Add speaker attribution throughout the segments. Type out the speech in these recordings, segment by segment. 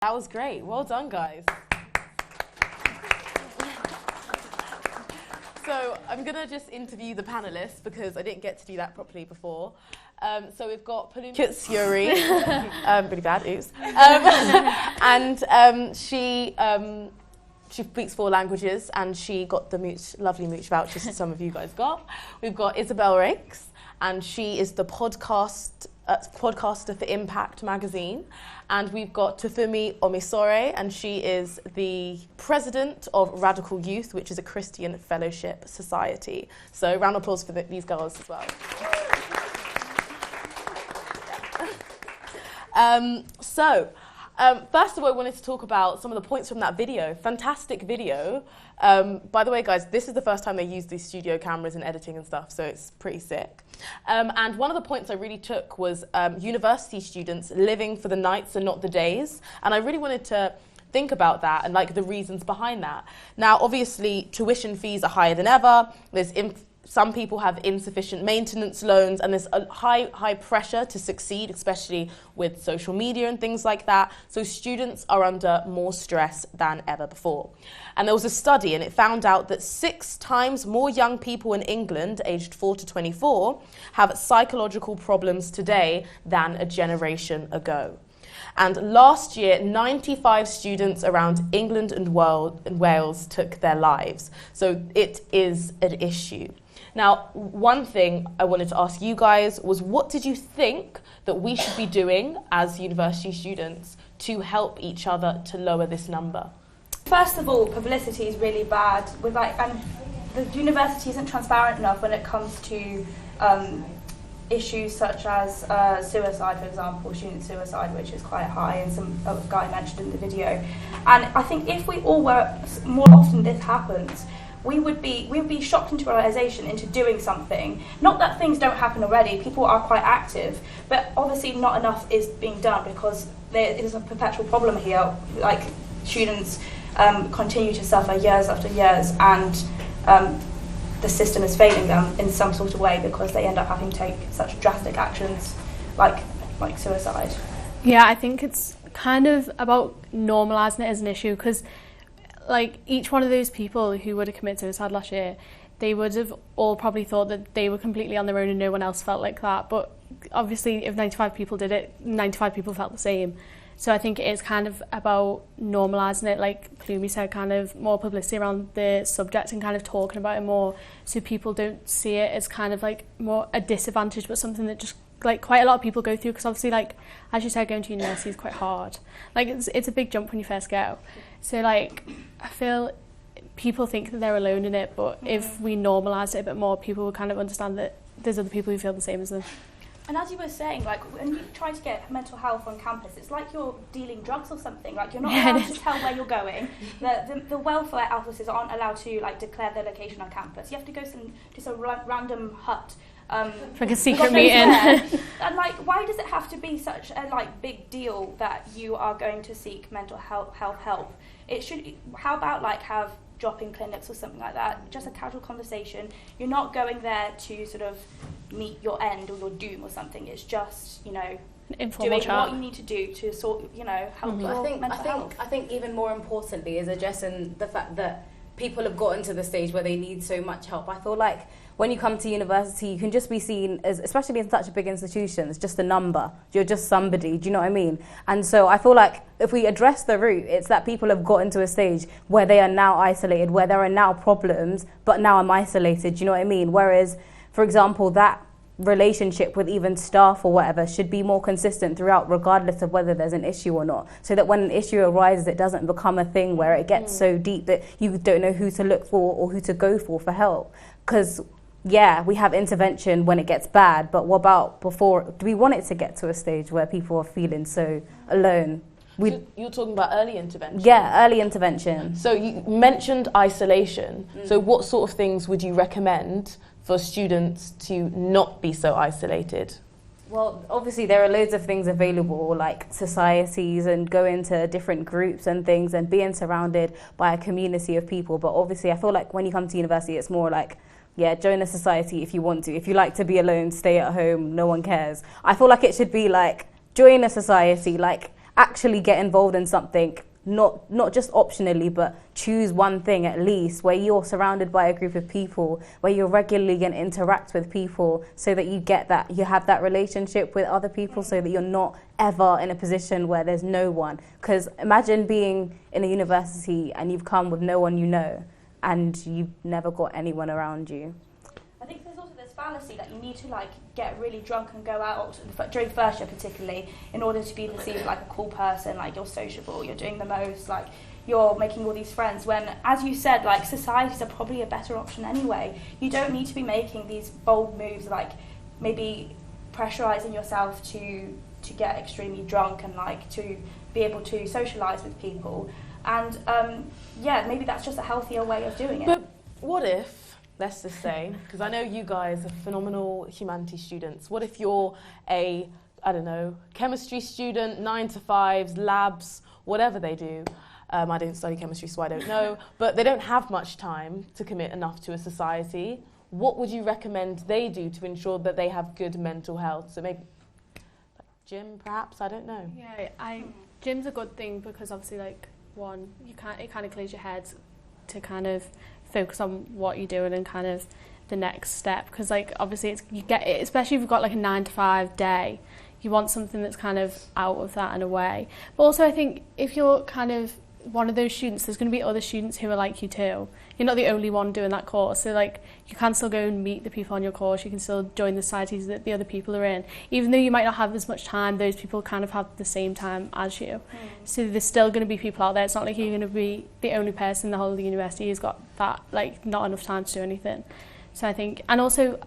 Speaker 1: That was great. Well done, guys. So I'm going to just interview the panellists because I didn't get to do that properly before. So we've got Ploumy Yuri, really bad, oops. And she speaks 4 languages and she got the lovely mooch vouchers that some of you guys got. We've got Isabelle Rakes, and she is the podcaster for Impact magazine. And we've got Tofunmi Omisore, and she is the president of Radical Youth, which is a Christian fellowship society. So round of applause for these girls as well. First of all, I wanted to talk about some of the points from that video. Fantastic video. By the way, guys, this is the first time they used these studio cameras and editing and stuff, so it's pretty sick. And one of the points I really took was university students living for the nights and not the days. And I really wanted to think about that and like the reasons behind that. Now, obviously, tuition fees are higher than ever. Some people have insufficient maintenance loans, and there's a high pressure to succeed, especially with social media and things like that. So students are under more stress than ever before. And there was a study, and it found out that 6 times more young people in England, aged 4 to 24, have psychological problems today than a generation ago. And last year, 95 students around England and Wales took their lives. So it is an issue. Now, one thing I wanted to ask you guys was, what did you think that we should be doing as university students to help each other to lower this number?
Speaker 2: First of all, publicity is really bad. And the university isn't transparent enough when it comes to issues such as suicide, for example, student suicide, which is quite high, and some guy mentioned in the video. And I think if we all were, more often this happens, we would be shocked into realisation, into doing something. Not that things don't happen already, people are quite active, but obviously not enough is being done because there is a perpetual problem here. Like, students continue to suffer years after years, and the system is failing them in some sort of way because they end up having to take such drastic actions like suicide.
Speaker 3: Yeah, I think it's kind of about normalising it as an issue, because like each one of those people who would have committed suicide last year, they would have all probably thought that they were completely on their own and no one else felt like that. But obviously if 95 people did it, 95 people felt the same. So I think it is kind of about normalising it, like Ploumy said, kind of more publicity around the subject and kind of talking about it more, so people don't see it as kind of like more a disadvantage, but something that just like quite a lot of people go through, because obviously, like as you said, going to university is quite hard. Like it's a big jump when you first go. So like I feel people think that they're alone in it, but if we normalise it a bit more, people will kind of understand that there's other people who feel the same as them.
Speaker 2: And as you were saying, like when you try to get mental health on campus, it's like you're dealing drugs or something. Like you're not allowed to tell where you're going. The welfare officers aren't allowed to like declare their location on campus. You have to go to some random hut.
Speaker 3: Like a secret meeting.
Speaker 2: And like, why does it have to be such a like big deal that you are going to seek mental health help? It should. How about like have drop-in clinics or something like that? Just a casual conversation. You're not going there to sort of meet your end or your doom or something. It's just, you know,
Speaker 3: informal
Speaker 2: doing
Speaker 3: chat.
Speaker 2: what you need to do to sort, you know, help your mental health.
Speaker 4: I think even more importantly is addressing the fact that people have gotten to the stage where they need so much help. I feel like when you come to university, you can just be seen as, especially in such a big institution, as just a number. You're just somebody, do you know what I mean? And so I feel like if we address the root, it's that people have gotten to a stage where they are now isolated, where there are now problems, but now I'm isolated, do you know what I mean? Whereas, for example, that relationship with even staff or whatever should be more consistent throughout, regardless of whether there's an issue or not, so that when an issue arises, it doesn't become a thing where it gets so deep that you don't know who to look for or who to go for help. Because yeah, we have intervention when it gets bad, but what about before? Do we want it to get to a stage where people are feeling so alone?
Speaker 1: So you're talking about early intervention?
Speaker 4: Yeah, early intervention.
Speaker 1: So you mentioned isolation. So what sort of things would you recommend for students to not be so isolated?
Speaker 4: Well, obviously there are loads of things available, like societies and going to different groups and things and being surrounded by a community of people. But obviously I feel like when you come to university, it's more like, yeah, join a society if you want to. If you like to be alone, stay at home, no one cares. I feel like it should be like, join a society, like actually get involved in something, not just optionally, but choose one thing at least where you're surrounded by a group of people, where you're regularly going to interact with people, so that you have that relationship with other people, so that you're not ever in a position where there's no one. Because imagine being in a university and you've come with no one you know, and you've never got anyone around you.
Speaker 2: I think there's also this fallacy that you need to like get really drunk and go out during first year particularly in order to be perceived like a cool person, like you're sociable, you're doing the most, like you're making all these friends, when, as you said, like societies are probably a better option anyway. You don't need to be making these bold moves, like maybe pressurizing yourself to get extremely drunk and like to be able to socialize with people. And maybe that's just a healthier way of doing it.
Speaker 1: But what if, let's just say, because I know you guys are phenomenal humanities students, what if you're a, I don't know, chemistry student, 9 to 5s, labs, whatever they do. I didn't study chemistry, so I don't know, but they don't have much time to commit enough to a society. What would you recommend they do to ensure that they have good mental health? So maybe like gym, perhaps, I don't know.
Speaker 3: Yeah, gym's a good thing because obviously, like, one, it kind of clears your head to kind of focus on what you're doing and kind of the next step, because like obviously you get it, especially if you've got like a 9 to 5 day, you want something that's kind of out of that and away. But also I think if you're kind of one of those students, there's going to be other students who are like you too. You're not the only one doing that course, so like you can still go and meet the people on your course, you can still join the societies that the other people are in. Even though you might not have as much time, those people kind of have the same time as you. So there's still going to be people out there. It's not like you're going to be the only person in the whole of the university who's got that, like, not enough time to do anything. So I think, and also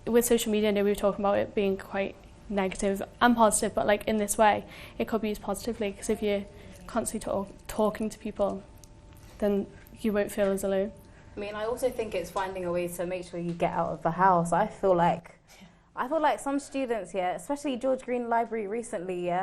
Speaker 3: with social media, I know we were talking about it being quite negative and positive, but like in this way it could be used positively, because if you're constantly talking to people, then you won't feel as alone.
Speaker 4: I mean, I also think it's finding a way to make sure you get out of the house. I feel like some students, especially George Green Library recently,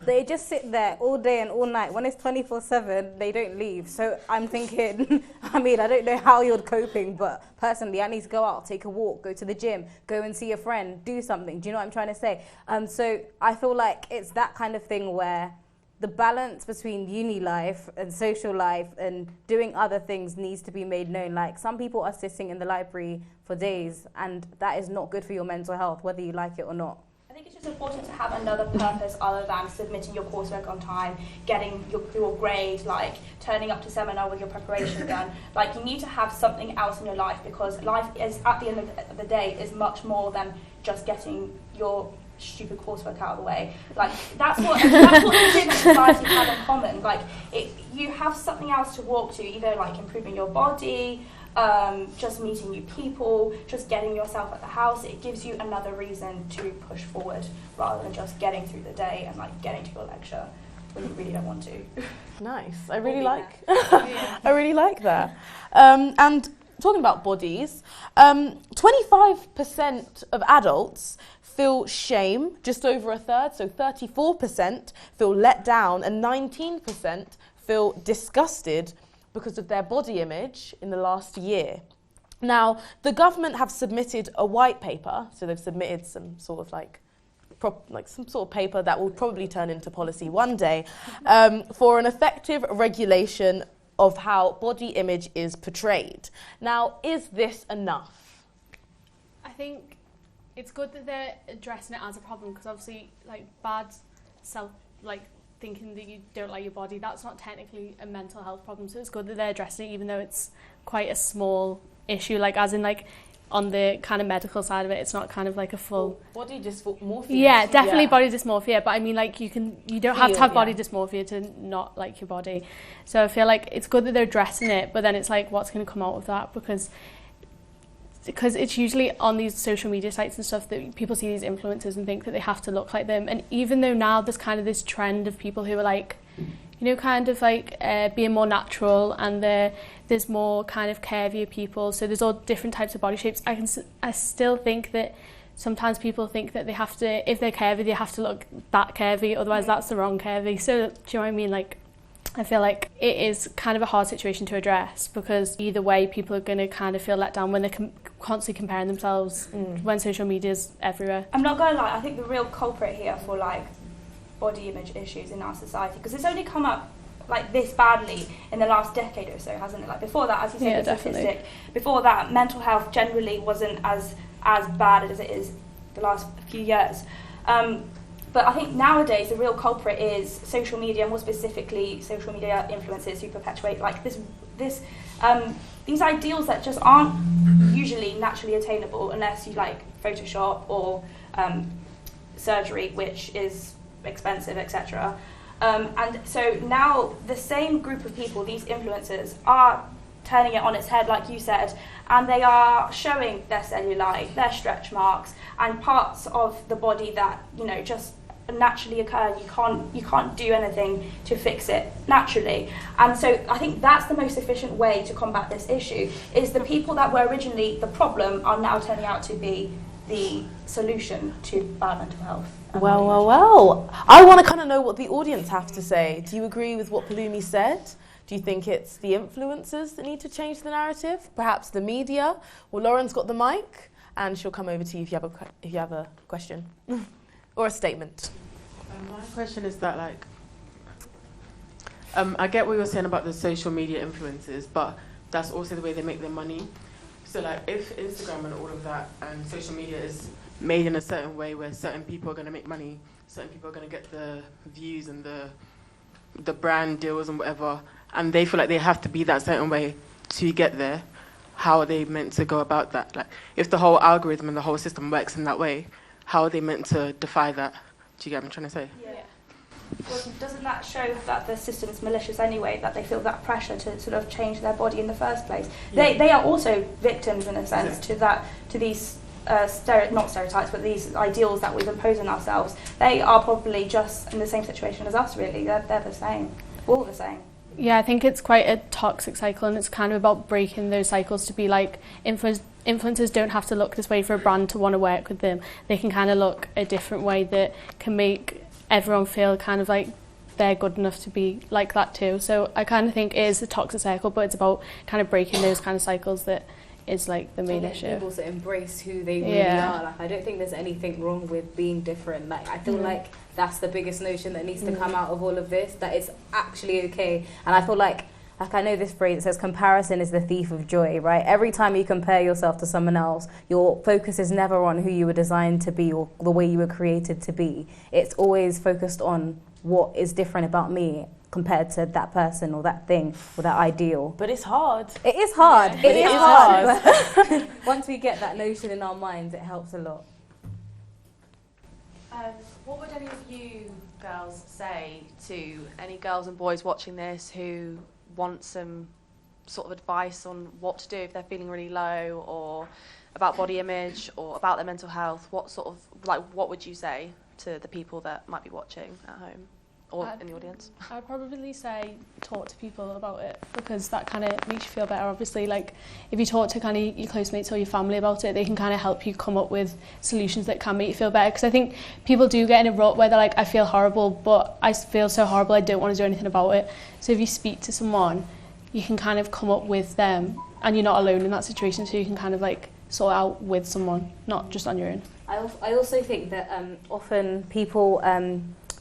Speaker 4: they just sit there all day and all night. When it's 24/7, they don't leave. So I'm thinking, I mean, I don't know how you're coping, but personally, I need to go out, take a walk, go to the gym, go and see a friend, do something. Do you know what I'm trying to say? So I feel like it's that kind of thing where the balance between uni life and social life and doing other things needs to be made known. Like, some people are sitting in the library for days, and that is not good for your mental health, whether you like it or not.
Speaker 2: I think it's just important to have another purpose other than submitting your coursework on time, getting your grade, like turning up to seminar with your preparation done. Like, you need to have something else in your life, because life is, at the end of the day, is much more than just getting your stupid coursework out of the way. Like, that's what the gym and society have in common. Like, you have something else to walk to, either like improving your body, just meeting new people, just getting yourself at the house. It gives you another reason to push forward, rather than just getting through the day and like getting to your lecture when you really don't want to.
Speaker 1: Nice. I really like that. And talking about bodies, 25% of adults feel shame, just over a third, so 34% feel let down, and 19% feel disgusted because of their body image in the last year. Now, the government have submitted a white paper, so they've submitted some sort of some sort of paper that will probably turn into policy one day, for an effective regulation of how body image is portrayed. Now, is this enough?
Speaker 3: I think it's good that they're addressing it as a problem, because obviously, like, bad self, like, thinking that you don't like your body, that's not technically a mental health problem. So it's good that they're addressing it, even though it's quite a small issue, like, as in, like, on the kind of medical side of it, it's not kind of like a full
Speaker 1: body dysmorphia.
Speaker 3: Yeah, definitely body dysmorphia, but I mean, like, you don't have to have body dysmorphia to not like your body. So I feel like it's good that they're addressing it, but then it's like, what's going to come out of that? Because it's usually on these social media sites and stuff that people see these influencers and think that they have to look like them. And even though now there's kind of this trend of people who are like, you know, kind of like being more natural, and there's more kind of curvier people, so there's all different types of body shapes. I still think that sometimes people think that they have to, if they're curvy, they have to look that curvy, otherwise that's the wrong curvy. So do you know what I mean? Like, I feel like it is kind of a hard situation to address, because either way people are going to kind of feel let down when they're constantly comparing themselves when social media is everywhere.
Speaker 2: I'm not going to lie, I think the real culprit here for like body image issues in our society, because it's only come up like this badly in the last decade or so, hasn't it? Like before that, as you said, the statistic, before that, mental health generally wasn't as bad as it is the last few years. But I think nowadays the real culprit is social media, more specifically social media influencers who perpetuate like these ideals that just aren't usually naturally attainable unless you like Photoshop or surgery, which is expensive, etc. And so now the same group of people, these influencers, are turning it on its head, like you said, and they are showing their cellulite, their stretch marks, and parts of the body that, you know, just naturally occur. You can't do anything to fix it naturally. And so I think that's the most efficient way to combat this issue, is the people that were originally the problem are now turning out to be the solution to bad mental health.
Speaker 1: Well. I want to kind of know what the audience have to say. Do you agree with what Ploumy said? Do you think it's the influencers that need to change the narrative? Perhaps the media? Well, Lauren's got the mic, and she'll come over to you if you have a question or a statement.
Speaker 5: My question is that, like, I get what you're saying about the social media influencers, but that's also the way they make their money. So, like, if Instagram and all of that and social media is made in a certain way where certain people are going to make money, certain people are going to get the views and the brand deals and whatever, and they feel like they have to be that certain way to get there, how are they meant to go about that? Like, if the whole algorithm and the whole system works in that way, how are they meant to defy that? Do you get what I'm trying to say?
Speaker 2: Yeah. Well, doesn't that show that the system's malicious anyway, that they feel that pressure to sort of change their body in the first place? Yeah. They are also victims, in a sense, to these not stereotypes, but these ideals that we've imposed on ourselves. They are probably just in the same situation as us, really. They're the same. We're all the same.
Speaker 3: Yeah, I think it's quite a toxic cycle, and it's kind of about breaking those cycles to be like, influencers don't have to look this way for a brand to want to work with them. They can kind of look a different way that can make everyone feel kind of like they're good enough to be like that too. So I kind of think it is a toxic cycle, but it's about kind of breaking those kind of cycles that is like the main issue.
Speaker 4: People to embrace who they really are. Like, I don't think there's anything wrong with being different. Like, I feel like that's the biggest notion that needs to come out of all of this, that it's actually okay. And I feel like I know this phrase, it says comparison is the thief of joy, right? Every time you compare yourself to someone else, your focus is never on who you were designed to be or the way you were created to be. It's always focused on what is different about me compared to that person or that thing or that ideal.
Speaker 1: But it's hard.
Speaker 4: It is hard.
Speaker 1: Yeah. It is hard.
Speaker 4: Once we get that notion in our minds, it helps a lot.
Speaker 6: What would any of you girls say to any girls and boys watching this who want some sort of advice on what to do if they're feeling really low, or about body image, or about their mental health? What would you say to the people that might be watching at home or in the audience?
Speaker 3: I'd probably say talk to people about it, because that kind of makes you feel better. Obviously, like, if you talk to kind of your close mates or your family about it, they can kind of help you come up with solutions that can make you feel better. Because I think people do get in a rut where they're like, I feel horrible, but I feel so horrible, I don't want to do anything about it. So if you speak to someone, you can kind of come up with them, and you're not alone in that situation, so you can kind of like sort it out with someone, not just on your own.
Speaker 4: I also think that often people,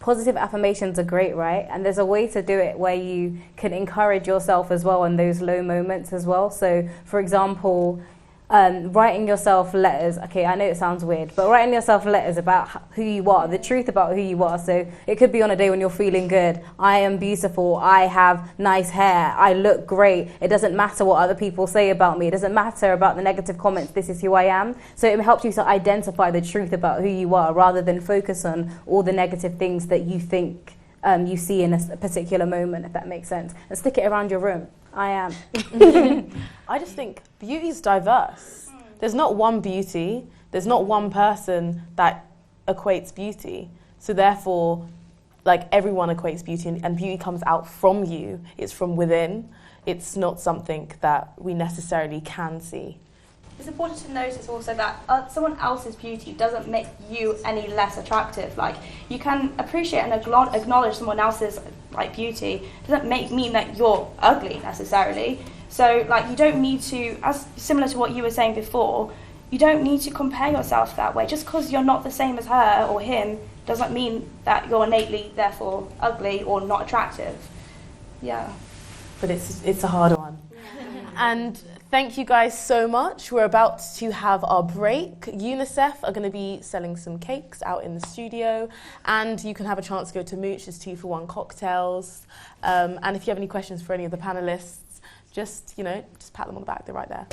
Speaker 4: positive affirmations are great, right? And there's a way to do it where you can encourage yourself as well in those low moments as well. So, for example, writing yourself letters. Okay, I know it sounds weird, but writing yourself letters about who you are, the truth about who you are. So it could be on a day when you're feeling good. I am beautiful. I have nice hair. I look great. It doesn't matter what other people say about me. It doesn't matter about the negative comments. This is who I am. So it helps you to identify the truth about who you are, rather than focus on all the negative things that you think you see in a particular moment, if that makes sense. And stick it around your room. I am.
Speaker 1: I just think beauty is diverse. There's not one beauty. There's not one person that equates beauty. So therefore, like, everyone equates beauty, and beauty comes out from you. It's from within. It's not something that we necessarily can see.
Speaker 2: It's important to notice also that someone else's beauty doesn't make you any less attractive. Like, you can appreciate and acknowledge someone else's like beauty. It doesn't mean that you're ugly necessarily. So, like, you don't need to, as similar to what you were saying before, you don't need to compare yourself that way. Just because you're not the same as her or him doesn't mean that you're innately, therefore, ugly or not attractive. Yeah.
Speaker 1: But it's a hard one. And thank you guys so much. We're about to have our break. UNICEF are going to be selling some cakes out in the studio, and you can have a chance to go to Mooch. There's 2-for-1 cocktails. And if you have any questions for any of the panelists, just pat them on the back. They're right there.